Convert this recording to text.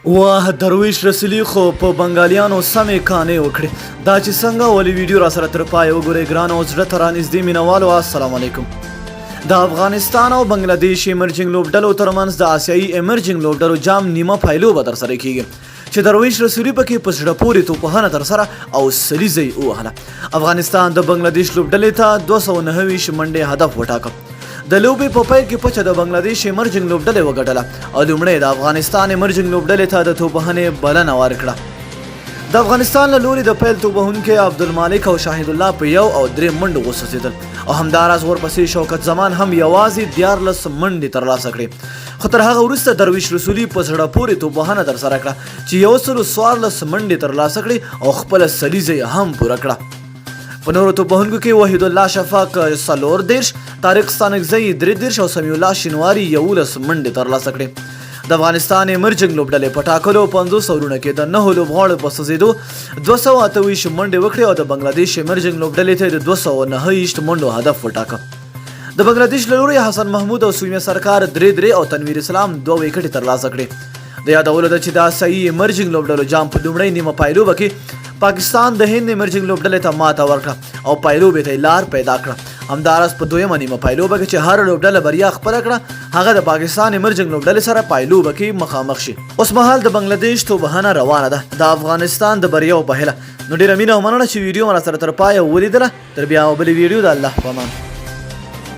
واه درویش رسولی خو په بنګالیانو سمې کانې وکړې دا چې څنګه ولې ویډیو را سره تر پای وګورئ ګرانو زړه ته رانږدې مینوالو السلام علیکم. د افغانستان او بنگلادیش ایمرجنګ لوبډلو ترمنځ د آسیایي ایمرجنګ لوبډلو جام نیمه پایلو به ترسره کیږي چې درویش رسولي پکې په زړه پورې توپخانه ترسره او سلیزه یې ووهله. افغانستان د بنگلادیش لوبډلې ته 229 منډې هدف وټاکه. د لوبې په پیل کې پچه د بنگلادیش ایمرجنګ لوبډلې وګټله او لومړی د افغانستان ایمرجنګ لوبډلې ته د توپخانې بلنه ورکړه. د افغانستان له لوري د پیل توپوهونکي عبدالمالک او شاهد الله په 1 او 3 منډو وسوځېدل او همداراز ورپسې شوکت زمان هم یوازې 14 منډې ترلاسه کړې. خو تر هغه وروسته درویش رسولي په زړه پورې توپخانه ترسره کړه چې 114 منډې ترلاسه کړې او خپله سلیزه یې هم پوره کړه. په نورو توپوهونکو کې وحید الله شفاق 14 طارق ستانکزی 3 او سمیع الله شینواري 11 منډې ترلاسه کړې. د افغانستان ایمرجنګ لوبډلې په ټاکلو 500 اورونه کې د 9 لوبغاړو په سوځېدو 228 منډې وکړې او د بنگلادیش ایمرجنګ لوبډلې ته د 229 منډو هدف وټاکه. د بنگلادیش له لوري حسن محمود او سومیا سرکار 3 او تنویر اسلام 2 وکټې ترلاسه کړې. د یادولو ده چې د آسیایي ایمرجنګ لوبډلو جام په لومړۍ نیمه پایلو کې پاکستان د هند ایمرجنګ لوبډلې ته ماته ورکړه او پایلوبې ته لار پیدا کړه. همداراز په دویمه نیمه پایلوبه کې چې هر لوبډله بریا خپله کړه هغه د پاکستان ایمرجنګ لوبډلې سره پایلوبه کې مخامخ شي. اوس مهال د بنگلادیش توپخانه روانه ده د افغانستان د بریاو په هیله. نو ډیره مینه او مننه چې ویډیو مو را سره تر پایه ولیدله. تر بیا بلې ویډیو د الله په امان.